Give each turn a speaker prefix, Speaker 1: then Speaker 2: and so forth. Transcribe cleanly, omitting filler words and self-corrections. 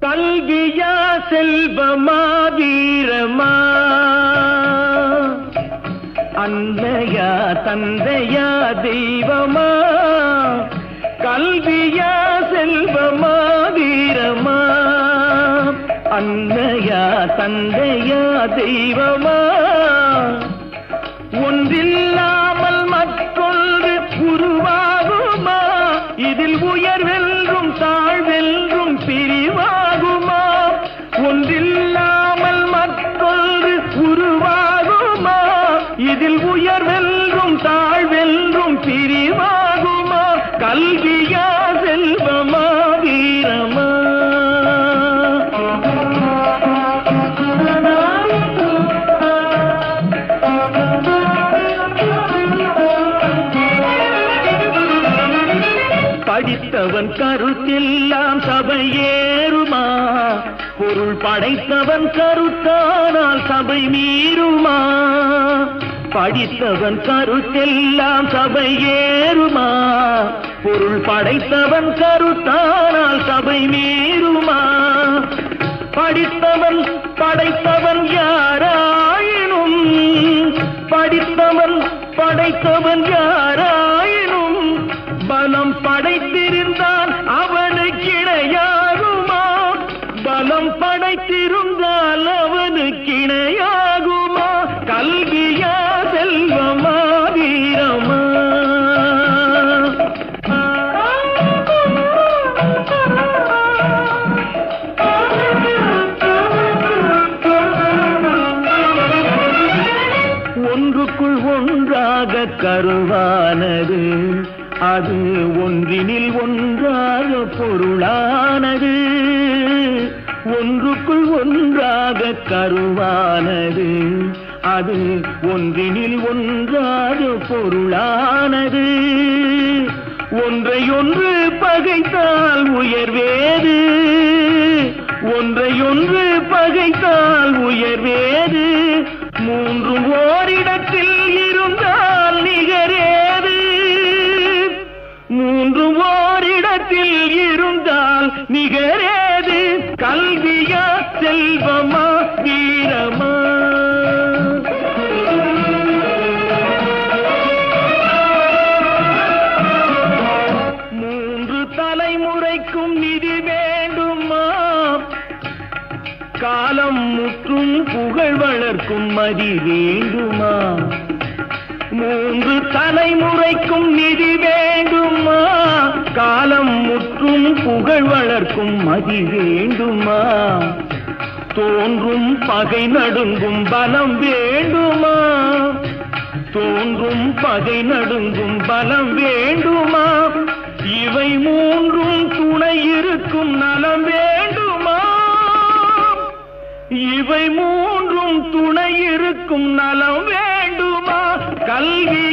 Speaker 1: கல்வியா செல்வமா வீரமா, அன்னையா தந்தையா தெய்வமா, கல்வியா செல்வமா வீரமா, அன்னையா தந்தையா தெய்வமா, ஒன்றில்லாமல் மற்றொன்று உருவாகுமா, இதில் உயர்வென்றும் தாழ்வென்றும் பிரிவாகுமா, ஒன்றில்லாமல் மற்றொன்று உருவாகுமா, இதில் உயர்வென்றும் தாழ்வென்றும் பிரிவாகுமா, கல்வியா செல்வமா வீரமா. படித்தவன் கருத்தெல்லாம் சபையேறுமா, பொருள் படைத்தவன் கருத்தானால் சபை மீறுமா, படித்தவன் கருத்தெல்லாம் சபையேறுமா, பொருள் படைத்தவன் கருத்தானால் சபை மீறுமா, படித்தவன் படைத்தவன் யாராயினும், படித்தவன் படைத்தவன் யாராயினும், பலம் படைத்திருந்தால் அவனுக்கு இணையாகுமா, பலம் படைத்திருந்தால் அவனுக்கு இணையாகுமா, கல்வியா செல்வமா வீரமா. ஒன்றுக்குள் ஒன்றாக கருவானது, அது ஒன்றினில் ஒன்றாக பொருளானது, ஒன்றுக்குள் ஒன்றாக கருவானது, அது ஒன்றினில் ஒன்றாக பொருளானது, ஒன்றையொன்று பகைத்தால் உயர்வேது, ஒன்றையொன்று பகைத்தால் உயர்வேது, மூன்றும் ஓரிடத்தில் இருந்தால் நிகரேது, மூன்று ஓரிடத்தில் இருந்தால் நிகரேது, கல்வியா செல்வமா வீரமா. மூன்று தலைமுறைக்கும் நிதி வேண்டுமா, காலம் முற்றும் புகழ் வளர்க்கும் மதி வேண்டுமா, மூன்று தலைமுறைக்கும் நிதி வேண்டுமா, காலம் முற்றும் புகழ் வளர்க்கும் மதி வேண்டுமா, தோன்றும் பகை நடுங்கும் பலம் வேண்டுமா, தோன்றும் பகை நடுங்கும் பலம் வேண்டுமா, இவை மூன்றும் துணை இருக்கும் நலம் வேண்டுமா, இவை மூன்றும் துணை இருக்கும் நலம் வேண்டுமா, கல்வி